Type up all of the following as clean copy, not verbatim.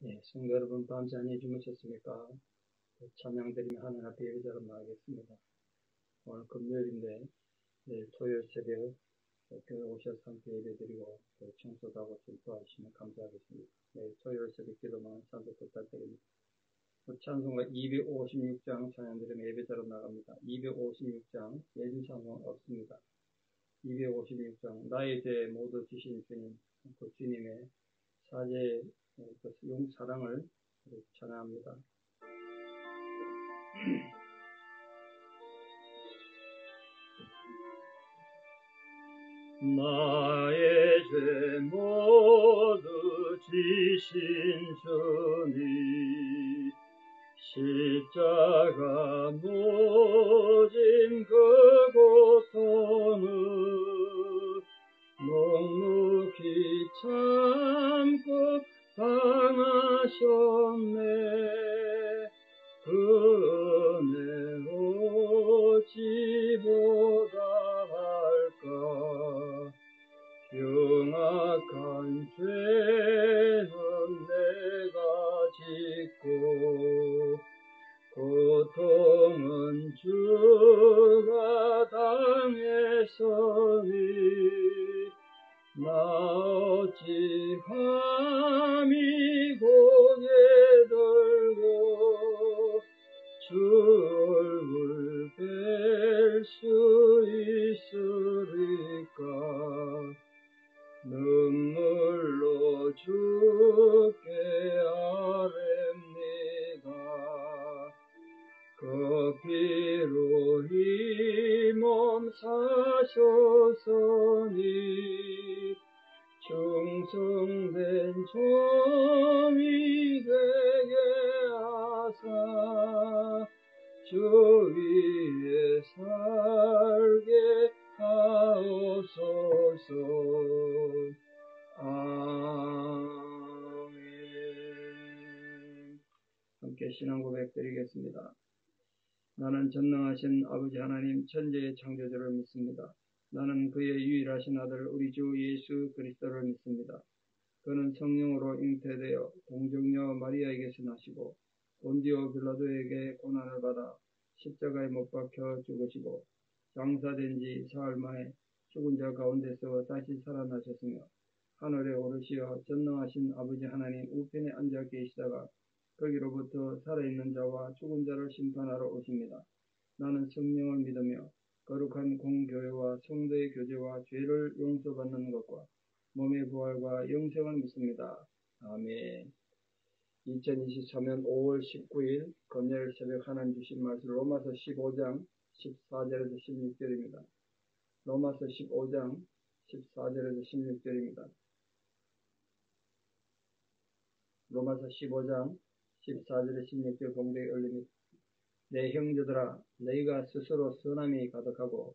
예, 성도 여러분, 밤 잘 주무셨습니까? 찬양드리며 하늘 앞에 예배자로 나가겠습니다. 오늘 금요일인데, 내일 토요일 새벽 교회 오셔서 함께 예배드리고, 청소도 하고 도와주시면 감사하겠습니다. 내일 토요일 새벽 기도만 찬송 부탁드립니다. 찬송가 256장 찬양드리며 예배자로 나갑니다. 256장, 예전 찬송 없습니다. 256장, 나의 죄 모두 지신 주님, 그 주님의 사죄, 용 사랑을 찬양합니다. 나의 죄 모두 지신 주님, 십자가 모진 그 고통을 묵묵히 참고 당하셨네. 그 은혜 어찌 보답할까. 흉악한 죄는 내가 짓고 고통은 주가 당했으니 나 어찌 감히 고개 들고 주 얼굴 뵐 수 있으리까. 눈물로 주께 아뢰옵니다. 그 피로 이 몸 사셨으니 충성된 종이 되게 하사 주 위에 살게 하옵소서. 아멘. 함께 신앙 고백 드리겠습니다. 나는 전능하신 아버지 하나님 천지의 창조주를 믿습니다. 나는 그의 유일하신 아들 우리 주 예수 그리스도를 믿습니다. 그는 성령으로 잉태되어 동정녀 마리아에게서 나시고 본디오 빌라도에게 고난을 받아 십자가에 못 박혀 죽으시고 장사된 지 사흘 만에 죽은 자 가운데서 다시 살아나셨으며 하늘에 오르시어 전능하신 아버지 하나님 우편에 앉아 계시다가 거기로부터 살아있는 자와 죽은 자를 심판하러 오십니다. 나는 성령을 믿으며 거룩한 공교회와 성도의 교제와 죄를 용서받는 것과 몸의 부활과 영생을 믿습니다. 아멘. 2023년 5월 19일 금요일 새벽 하나님 주신 말씀 로마서 15장 14절에서 16절입니다. 로마서 15장 14절에서 16절입니다. 로마서 15장 14절에 16절 공백이 올립니다. 내 형제들아, 너희가 스스로 선함이 가득하고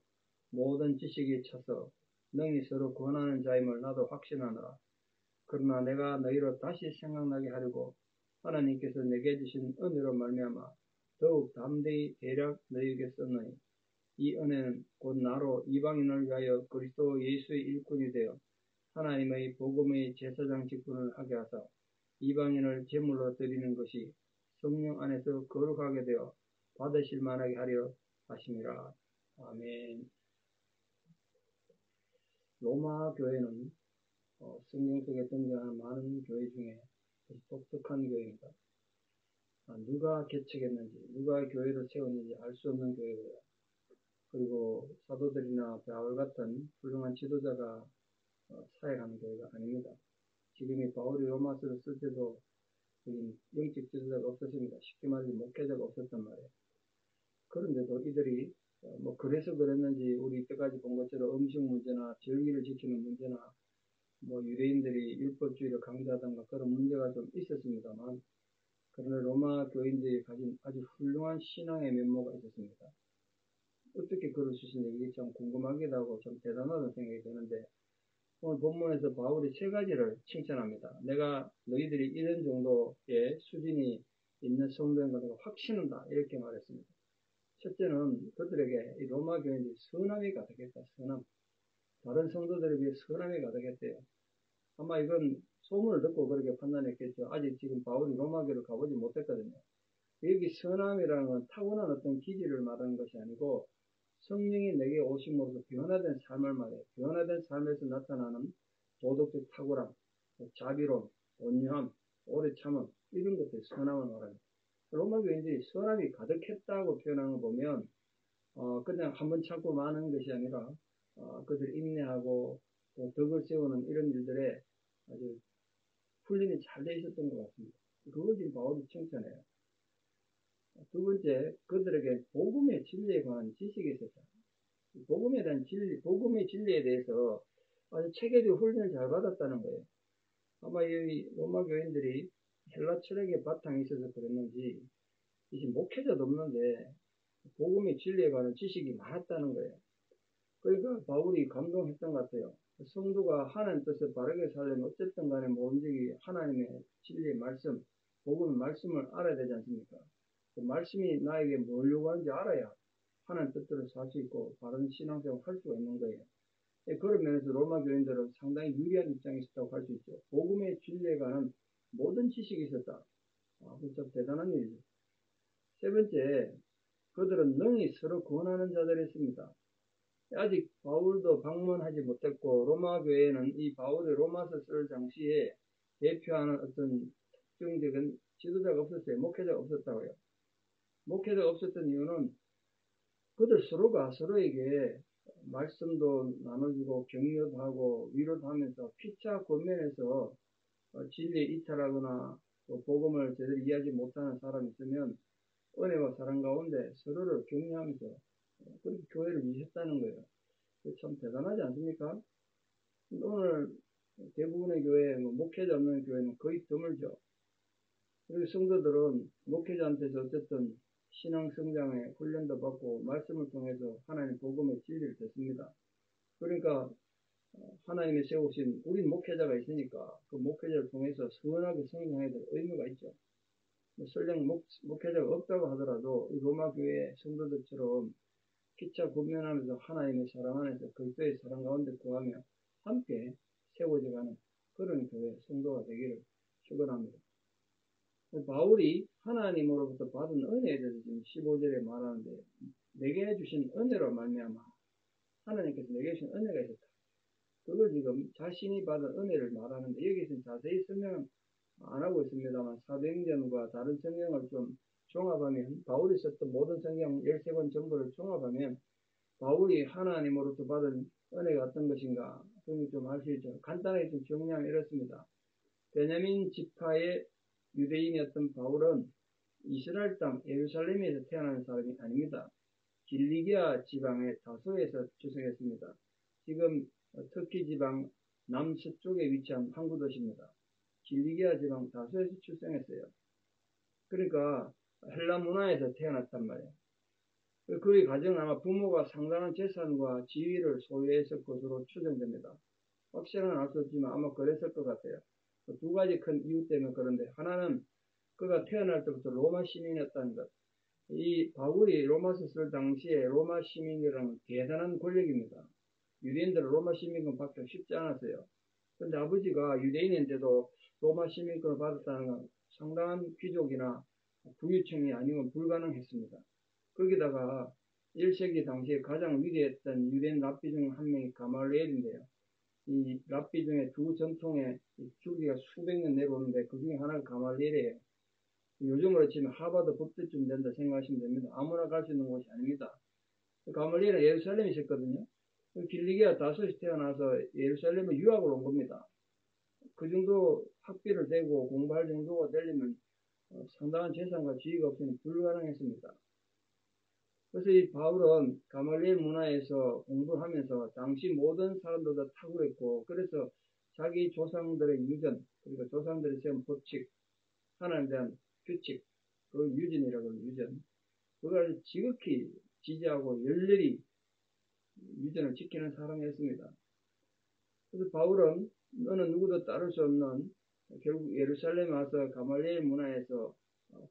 모든 지식이 차서 능히 서로 권하는 자임을 나도 확신하노라. 그러나 내가 너희로 다시 생각나게 하려고 하나님께서 내게 주신 은혜로 말미암아 더욱 담대히 대략 너희에게 썼노니 이 은혜는 곧 나로 이방인을 위하여 그리스도 예수의 일꾼이 되어 하나님의 복음의 제사장 직분을 하게 하사 이방인을 제물로 드리는 것이 성령 안에서 거룩하게 되어 받으실 만하게 하려 하심이라. 아멘. 로마 교회는 성경 속에 등장하는 많은 교회 중에 독특한 교회입니다. 누가 개척했는지, 누가 교회를 세웠는지 알 수 없는 교회고요. 그리고 사도들이나 바울 같은 훌륭한 지도자가 사역하는 교회가 아닙니다. 지금 이 바울이 로마서를 쓸 때도 영적 지도자가 없었습니다. 쉽게 말해서 목회자가 없었단 말이에요. 그런데도 이들이 그래서 그랬는지 우리 이때까지 본 것처럼 음식 문제나 절기를 지키는 문제나 유대인들이 율법주의를 강조하던가 그런 문제가 좀 있었습니다만, 그러나 로마 교인들이 가진 아주 훌륭한 신앙의 면모가 있었습니다. 어떻게 그럴 수 있는지 이게 참 궁금하기도 하고 좀 대단하다는 생각이 드는데, 오늘 본문에서 바울이 세 가지를 칭찬합니다. 내가 너희들이 이런 정도의 수준이 있는 성도인 것을 확신한다, 이렇게 말했습니다. 첫째는 그들에게 이 로마 교인들이 선함이 가득했다. 선함. 다른 성도들에 비해 선함이 가득했대요. 아마 이건 소문을 듣고 그렇게 판단했겠죠. 아직 지금 바울이 로마교를 가보지 못했거든요. 여기 선함이라는 건 타고난 어떤 기질을 말하는 것이 아니고 성령이 내게 오심으로써 변화된 삶을 말해요. 변화된 삶에서 나타나는 도덕적 탁월함, 자비로움, 온유함, 오래 참음 이런 것들이 선함을 말합니다. 로마 교인들이 선함이 가득했다고 표현하는 거 보면 그냥 한번 참고 마는 것이 아니라 그들 인내하고 또 덕을 세우는 이런 일들에 아주 훈련이 잘 돼 있었던 것 같습니다. 그걸 지금 바울이 칭찬해요. 두 번째, 그들에게 복음의 진리에 관한 지식이 있었다. 복음에 대한 진리, 복음의 진리에 대해서 아주 체계적 훈련을 잘 받았다는 거예요. 아마 이 로마 교인들이 헬라 철학의 바탕이 있어서 그랬는지 이제 목회자도 없는데 복음의 진리에 관한 지식이 많았다는 거예요. 그러니까 바울이 감동했던 것 같아요. 성도가 하나님 뜻을 바르게 살려면 어쨌든 간에 뭐든지 하나님의 진리의 말씀, 복음의 말씀을 알아야 되지 않습니까? 그 말씀이 나에게 뭘 요구하는지 알아야 하나님 뜻대로 살 수 있고 바른 신앙생활을 할 수가 있는 거예요. 그런 면에서 로마 교인들은 상당히 유리한 입장에 있었다고 할 수 있죠. 복음의 진리에 관한 모든 지식이 있었다. 참 대단한 일이죠. 세 번째, 그들은 능히 서로 권하는 자들이었습니다. 아직 바울도 방문하지 못했고 로마 교회는 이 바울의 로마서 쓸 당시에 대표하는 어떤 특정적인 지도자가 없었어요. 목회자가 없었다고요. 목회자가 없었던 이유는 그들 서로가 서로에게 말씀도 나눠주고 격려도 하고 위로도 하면서 피차 권면해서 진리에 이탈하거나 또 복음을 제대로 이해하지 못하는 사람이 있으면 은혜와 사랑 가운데 서로를 격려하면서 그렇게 교회를 유지했다는 거예요. 참 대단하지 않습니까? 오늘 대부분의 교회, 목회자 없는 교회는 거의 드물죠. 그리고 성도들은 목회자한테서 어쨌든 신앙 성장에 훈련도 받고 말씀을 통해서 하나님 복음의 진리를 듣습니다. 그러니까 하나님이 세우신 우린 목회자가 있으니까 그 목회자를 통해서 선하게 성장해야 될 의무가 있죠. 설령 목회자가 없다고 하더라도 이 로마 교회 성도들처럼 피차 권면하면서 하나님의 사랑 안에서 그리스도의 사랑 가운데 거하며 함께 세워져가는 그런 교회 성도가 되기를 축원합니다. 바울이 하나님으로부터 받은 은혜에 대해서 지금 15절에 말하는데 내게 주신 은혜로 말미암아 하나님께서 내게 주신 은혜가 있었다. 그걸 지금 자신이 받은 은혜를 말하는데 여기서는 자세히 설명 안 하고 있습니다만 사도행전과 다른 성경을 좀 종합하면 바울이 썼던 모든 성경 13권 전부를 종합하면 바울이 하나님으로부터 받은 은혜가 어떤 것인가 그걸 좀 알 수 있죠. 간단하게 좀 정리하면 이렇습니다. 베냐민 지파의 유대인이었던 바울은 이스라엘 땅 예루살렘에서 태어난 사람이 아닙니다. 길리기아 지방의 다소에서 출생했습니다. 지금 터키 지방 남서쪽에 위치한 항구 도시입니다. 길리기아 지방 다소에서 출생했어요. 그러니까 헬라 문화에서 태어났단 말이에요. 그의 가정은 아마 부모가 상당한 재산과 지위를 소유했을 것으로 추정됩니다. 확실한 알 수 없지만 아마 그랬을 것 같아요. 두 가지 큰 이유 때문에 그런데 하나는 그가 태어날 때부터 로마 시민이었다는 것. 이 바울이 로마서 쓸 당시에 로마 시민이라는 대단한 권력입니다. 유대인들은 로마 시민권 받기가 쉽지 않았어요. 그런데 아버지가 유대인인데도 로마 시민권을 받았다는 건 상당한 귀족이나 부유층이 아니면 불가능했습니다. 거기다가 1세기 당시에 가장 위대했던 유대인 랍비 중 한 명이 가말리엘인데요. 이 랍비 중에 두 전통의 주기가 수백 년 내려오는데 그 중에 하나가 가말리엘이에요. 요즘으로 치면 하버드 법대쯤 된다 생각하시면 됩니다. 아무나 갈 수 있는 곳이 아닙니다. 가말리엘은 예루살렘에 있었거든요. 길리기아 다소에서 태어나서 예루살렘에 유학을 온 겁니다. 그 정도 학비를 대고 공부할 정도가 되려면 상당한 재산과 지위가 없으면 불가능했습니다. 그래서 이 바울은 가말리엘 문화에서 공부하면서 당시 모든 사람들보다 탁월했고 그래서 자기 조상들의 유전 그리고 조상들이 세운 법칙 하나님에 대한 규칙 그 유전이라고 하는 유전 그걸 지극히 지지하고 열렬히 유전을 지키는 사람이었습니다. 그래서 바울은 너는 누구도 따를 수 없는 결국 예루살렘에 와서 가말리엘 문화에서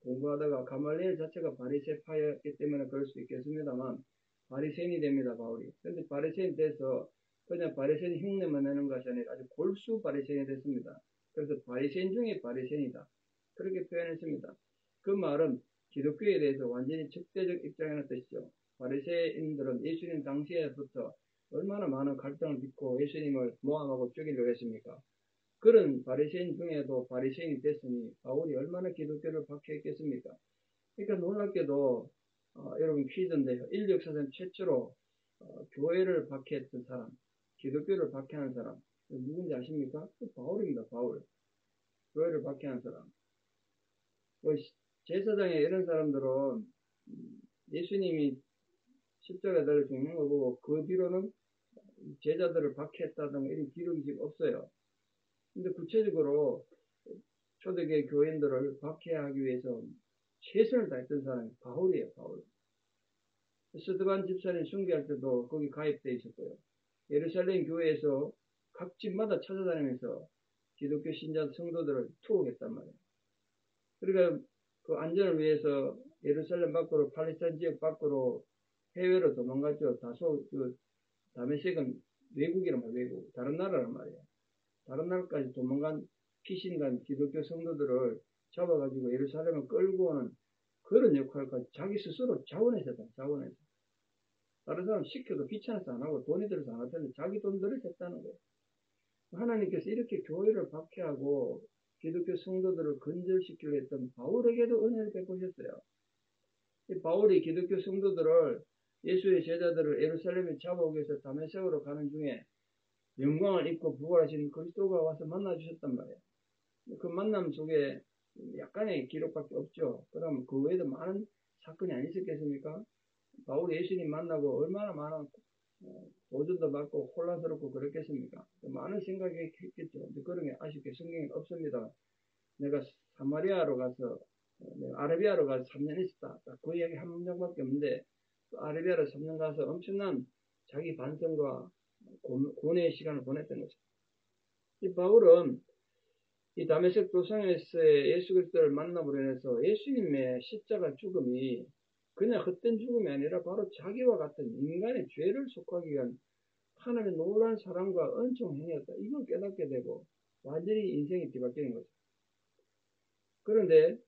공부하다가 가말리엘 자체가 바리새파였기 때문에 그럴 수 있겠습니다만 바리새인이 됩니다. 바울이. 그런데 바리새인이 돼서 그냥 바리새인 흉내만 내는 것이 아니라 아주 골수 바리새인이 됐습니다. 그래서 바리새인 중에 바리새인이다. 그렇게 표현했습니다. 그 말은 기독교에 대해서 완전히 적대적 입장이라는 뜻이죠. 바리새인들은 예수님 당시에부터 얼마나 많은 갈등을 빚고 예수님을 모함하고 죽이려고 했습니까? 그런 바리새인 중에도 바리새인이 됐으니 바울이 얼마나 기독교를 박해했겠습니까? 그러니까 놀랍게도 여러분 퀴즈인데요. 인류 역사상 최초로 교회를 박해했던 사람, 기독교를 박해하는 사람 누군지 아십니까? 그 바울입니다. 바울. 교회를 박해한 사람. 제사장에 이런 사람들은 예수님이 십자가에 달려 죽는 거고 그 뒤로는 제자들을 박해했다든가 이런 기록이 지금 없어요. 근데 구체적으로 초대교회 교인들을 박해하기 위해서 최선을 다했던 사람이 바울이에요. 바울. 스데반 집사님 숭배할 때도 거기 가입되어 있었고요. 예루살렘 교회에서 각 집마다 찾아다니면서 기독교 신자 성도들을 투옥했단 말이에요. 그러니까 그 안전을 위해서 예루살렘 밖으로 팔레스타인 지역 밖으로 해외로 도망갔죠. 다소 그 다메섹은 외국이란 말이에요. 외국. 다른 나라란 말이에요. 다른 나라까지 도망간 피신간 기독교 성도들을 잡아가지고 예루살렘을 끌고 오는 그런 역할까지 자기 스스로 자원해서 했다. 자원해서. 다른 사람 시켜도 귀찮아서 안 하고 돈이 들어서 안 할 텐데 자기 돈 들여서 했다는 거예요. 하나님께서 이렇게 교회를 박해하고 기독교 성도들을 건절시키려 했던 바울에게도 은혜를 베푸셨어요. 이 바울이 기독교 성도들을 예수의 제자들을 예루살렘에 잡아오기 위해서 다메섹으로 가는 중에 영광을 입고 부활하신 그리스도가 와서 만나주셨단 말이에요. 그 만남 속에 약간의 기록밖에 없죠. 그럼 그 외에도 많은 사건이 안 있었겠습니까? 바울이 예수님 만나고 얼마나 많은 도전도 받고 혼란스럽고 그랬겠습니까? 많은 생각이 했겠죠. 그런 게 아쉽게 성경에 없습니다. 내가 사마리아로 가서 내가 아라비아로 가서 3년 있었다. 그 이야기 한 문장밖에 없는데 아라비아로 3년 가서 엄청난 자기 반성과 고뇌의 시간을 보냈던 거죠. 이 바울은 이 다메섹 도상에서의 예수 그리스도를 만남으로 인해서 예수님의 십자가 죽음이 그냥 헛된 죽음이 아니라 바로 자기와 같은 인간의 죄를 속하기 위한 하나님의 놀라운 사랑과 은총 행위였다. 이걸 깨닫게 되고 완전히 인생이 뒤바뀌는 거죠. 그런데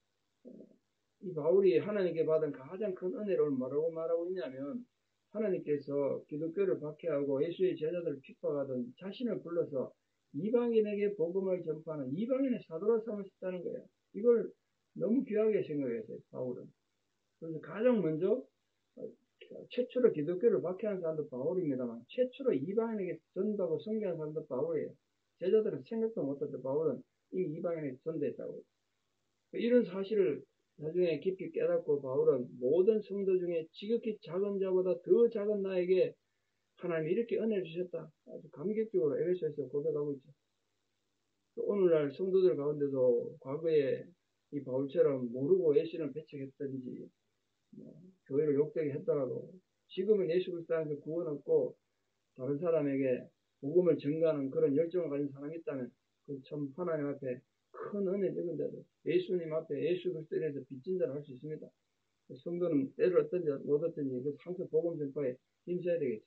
이 바울이 하나님께 받은 가장 큰 은혜를 뭐라고 말하고 있냐면 하나님께서 기독교를 박해하고 예수의 제자들을 핍박하던 자신을 불러서 이방인에게 복음을 전파하는 이방인의 사도로 삼으셨다는 거예요. 이걸 너무 귀하게 생각했어요. 바울은. 그래서 가장 먼저 최초로 기독교를 박해한 사람도 바울입니다만 최초로 이방인에게 전도하고 선교한 사람도 바울이에요. 제자들은 생각도 못했던 바울은 이 이방인에게 전도했다고. 이런 사실을 나중에 깊이 깨닫고 바울은 모든 성도 중에 지극히 작은 자보다 더 작은 나에게 하나님이 이렇게 은혜를 주셨다. 아주 감격적으로 에베소에서 고백하고 있죠. 오늘날 성도들 가운데도 과거에 이 바울처럼 모르고 예수를 배척했든지 교회를 욕되게 했더라도 지금은 예수 그리스도 안에서 구원 얻고 다른 사람에게 복음을 전가하는 그런 열정을 가진 사람이 있다면 그 참 하나님 앞에 큰 은혜 적은데도 예수님 앞에 예수 그리스도에 대해서 빚진 자를 할 수 있습니다. 성도는 때를 얻든지 못 얻든지 그 항상 복음 전파에 힘써야 되겠죠.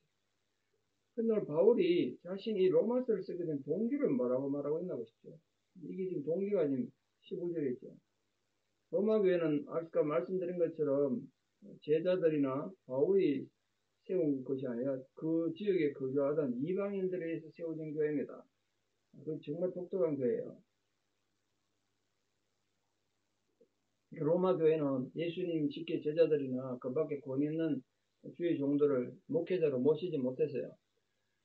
근데 오늘 바울이 자신이 로마서를 쓰게 된 동기를 뭐라고 말하고 있나 보십시오. 이게 지금 동기가 지금 15절에 있죠. 로마 교회는 아까 말씀드린 것처럼 제자들이나 바울이 세운 것이 아니라 그 지역에 거주하던 이방인들에 의해서 세워진 교회입니다. 그 정말 독특한 교회예요. 로마 교회는 예수님 직계 제자들이나 그 밖에 권위 있는 주의 종들을 목회자로 모시지 못했어요.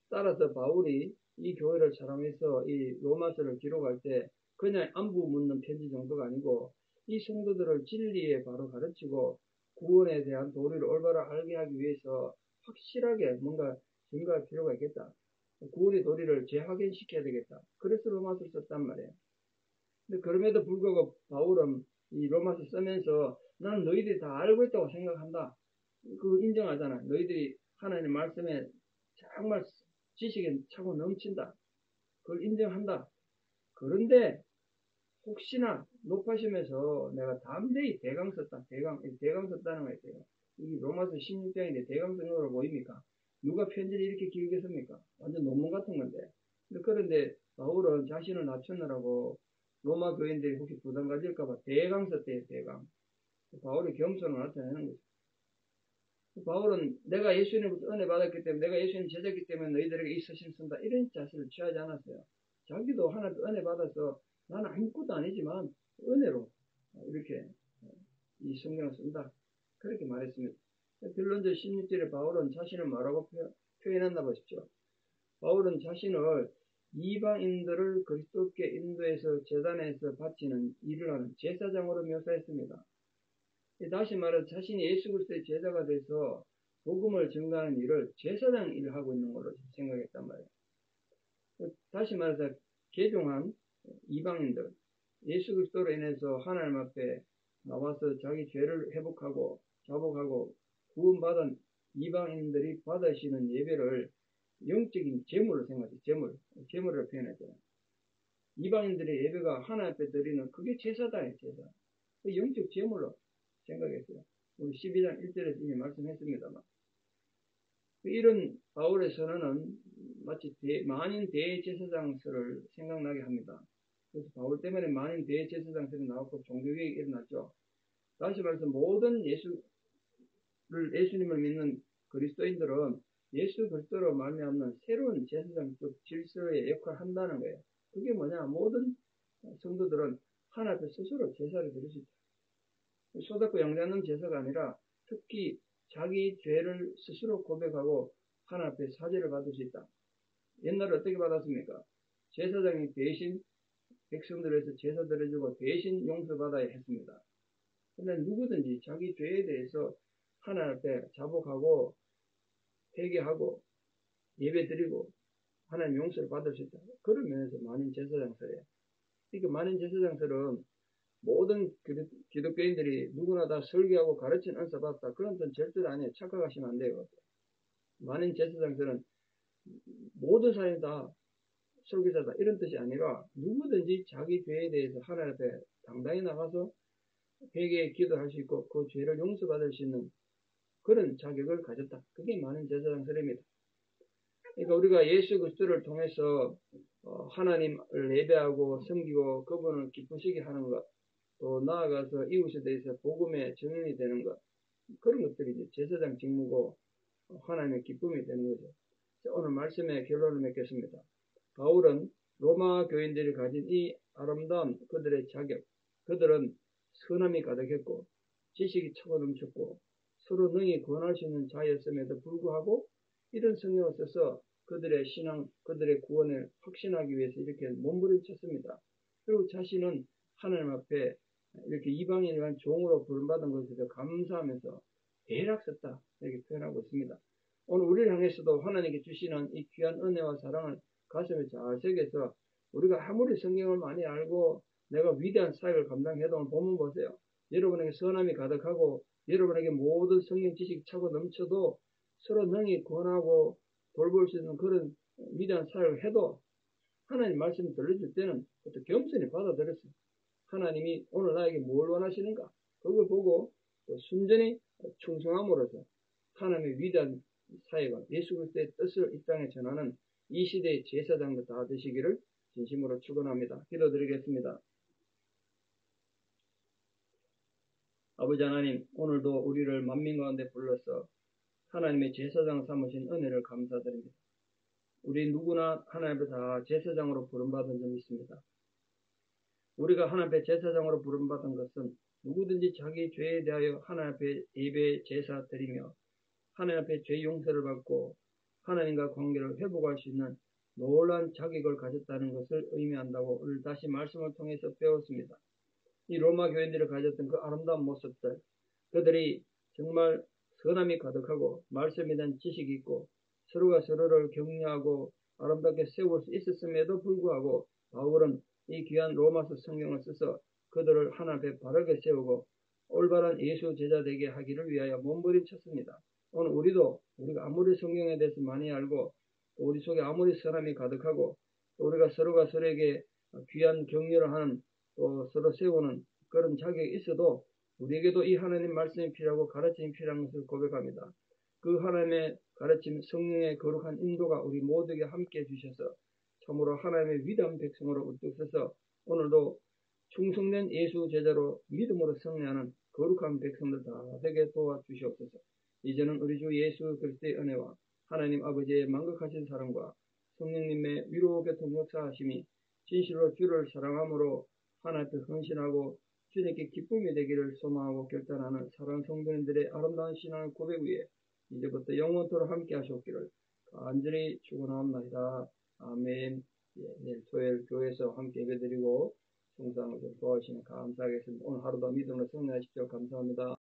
따라서 바울이 이 교회를 사랑해서 이 로마서를 기록할 때 그냥 안부 묻는 편지 정도가 아니고 이 성도들을 진리에 바로 가르치고 구원에 대한 도리를 올바로 알게 하기 위해서 확실하게 뭔가 증거할 필요가 있겠다. 구원의 도리를 재확인시켜야 되겠다. 그래서 로마서를 썼단 말이에요. 근데 그럼에도 불구하고 바울은 이 로마서 쓰면서 난 너희들이 다 알고 있다고 생각한다. 그거 인정하잖아. 너희들이 하나님의 말씀에 정말 지식에 차고 넘친다. 그걸 인정한다. 그런데 혹시나 높아심에서 내가 담대히 대강 썼다. 대강 썼다는 거 있어요. 이 로마서 16장인데 대강 쓴 거로 보입니까? 누가 편지를 이렇게 길게 씁니까? 완전 논문 같은 건데. 그런데 바울은 자신을 낮추느라고 로마 교인들이 혹시 부담 가질까봐 대강 썼대요. 대강. 바울이 겸손을 나타내는 거죠. 바울은 내가 예수님으로부터 은혜 받았기 때문에, 내가 예수님 제자기 때문에 너희들에게 이 서신 쓴다, 이런 자세를 취하지 않았어요. 자기도 하나님 은혜 받아서 나는 아무것도 아니지만 은혜로 이렇게 이 성경을 쓴다, 그렇게 말했습니다. 빌론저 16절에 바울은 자신을 뭐라고 표현했나 보십시오. 바울은 자신을 이방인들을 그리스도께 인도해서 제단에서 바치는 일을 하는 제사장으로 묘사했습니다. 다시 말해 자신이 예수 그리스도의 제자가 돼서 복음을 증가하는 일을 제사장 일을 하고 있는 걸로 생각했단 말이에요. 다시 말해서 개종한 이방인들, 예수 그리스도로 인해서 하나님 앞에 나와서 자기 죄를 회복하고 자복하고 구원받은 이방인들이 받으시는 예배를 영적인 제물로 생각해요. 제물을 표현했잖아요. 이방인들의 예배가 하나님 앞에 드리는 그게 제사다예요. 제사. 그 영적 제물로 생각했어요. 우리 12장 1절에서 이미 말씀했습니다만, 이런 바울의 선언은 마치 만인 대제사장설을 생각나게 합니다. 그래서 바울 때문에 만인 대제사장설이 나왔고 종교개혁이 일어났죠. 다시 말해서 모든 예수님을 믿는 그리스도인들은 예수 그리스도로 말미암는 새로운 제사장적 질서의 역할을 한다는 거예요. 그게 뭐냐? 모든 성도들은 하나님 앞에 스스로 제사를 드릴 수 있다. 소작고 양자는 제사가 아니라 특히 자기 죄를 스스로 고백하고 하나님 앞에 사죄를 받을 수 있다. 옛날에 어떻게 받았습니까? 제사장이 대신 백성들에서 제사 드려주고 대신 용서받아야 했습니다. 그런데 누구든지 자기 죄에 대해서 하나님 앞에 자복하고 회개하고 예배드리고 하나님 용서를 받을 수 있다. 그런 면에서 만인 제사장설이에요. 그러니까 만인 제사장설은 모든 기독교인들이 누구나 다 설교하고 가르치는 은사 받았다, 그런 뜻 절대로 아니에요. 착각하시면 안 돼요. 만인 제사장설은 모든 사람이 다 설교자다, 이런 뜻이 아니라 누구든지 자기 죄에 대해서 하나님 앞에 당당히 나가서 회개에 기도할 수 있고 그 죄를 용서받을 수 있는 그런 자격을 가졌다. 그게 만인 제사장설입니다. 그러니까 우리가 예수 그리스도를 통해서 하나님을 예배하고 섬기고 그분을 기쁘시게 하는 것, 또 나아가서 이웃에 대해서 복음의 증인이 되는 것, 그런 것들이 이제 제사장 직무고 하나님의 기쁨이 되는 거죠. 오늘 말씀의 결론을 맺겠습니다. 바울은 로마 교인들이 가진 이 아름다운 그들의 자격, 그들은 선함이 가득했고 지식이 차고 넘쳤고 서로 능히 구원할 수 있는 자였음에도 불구하고 이런 성경을 써서 그들의 신앙, 그들의 구원을 확신하기 위해서 이렇게 몸부림쳤습니다. 그리고 자신은 하나님 앞에 이렇게 이방인을 종으로 부름받은 것에 대해서 감사하면서 대략 썼다, 이렇게 표현하고 있습니다. 오늘 우리를 향해서도 하나님께 주시는 이 귀한 은혜와 사랑을 가슴에 잘 새겨서 우리가 아무리 성경을 많이 알고 내가 위대한 사역을 감당해도 보면 보세요. 여러분에게 선함이 가득하고 여러분에게 모든 성경 지식이 차고 넘쳐도 서로 능히 구원하고 돌볼 수 있는 그런 위대한 사역을 해도 하나님 말씀을 들려줄 때는 그것도 겸손히 받아들였어요. 하나님이 오늘 나에게 뭘 원하시는가? 그걸 보고 순전히 충성함으로써 하나님의 위대한 사역을, 예수 그리스도의 뜻을 이 땅에 전하는 이 시대의 제사장도 다 되시기를 진심으로 축원합니다. 기도드리겠습니다. 아버지 하나님, 오늘도 우리를 만민 가운데 불러서 하나님의 제사장 삼으신 은혜를 감사드립니다. 우리 누구나 하나님 앞에 다 제사장으로 부름받은 점이 있습니다. 우리가 하나님 앞에 제사장으로 부름받은 것은 누구든지 자기 죄에 대하여 하나님 앞에 예배 제사 드리며 하나님 앞에 죄 용서를 받고 하나님과 관계를 회복할 수 있는 놀라운 자격을 가졌다는 것을 의미한다고 오늘 다시 말씀을 통해서 배웠습니다. 이 로마 교인들이 가졌던 그 아름다운 모습들, 그들이 정말 선함이 가득하고 말씀에 대한 지식이 있고 서로가 서로를 격려하고 아름답게 세울 수 있었음에도 불구하고 바울은 이 귀한 로마서 성경을 써서 그들을 하나님 앞에 바르게 세우고 올바른 예수 제자 되게 하기를 위하여 몸부림쳤습니다. 오늘 우리가 아무리 성경에 대해서 많이 알고 우리 속에 아무리 선함이 가득하고 우리가 서로가 서로에게 귀한 격려를 하는 또 서로 세우는 그런 자격이 있어도 우리에게도 이 하나님 말씀이 필요하고 가르침이 필요한 것을 고백합니다. 그 하나님의 가르침, 성령의 거룩한 인도가 우리 모두에게 함께 해주셔서 참으로 하나님의 위대한 백성으로 우뚝 서서 오늘도 충성된 예수 제자로 믿음으로 승리하는 거룩한 백성들 다 되게 도와주시옵소서. 이제는 우리 주 예수 그리스도의 은혜와 하나님 아버지의 만극하신 사랑과 성령님의 위로 교통 역사하심이 진실로 주를 사랑함으로 하나님 앞에 헌신하고 주님께 기쁨이 되기를 소망하고 결단하는 사랑 성도님들의 아름다운 신앙 고백 위에 이제부터 영원토록 함께 하시옵기를 간절히 축원합니다. 아멘. 내일 토요일 교회에서 함께 예배드리고 성상을 좀 도와주시면 감사하겠습니다. 오늘 하루도 믿음으로 승리하십시오. 감사합니다.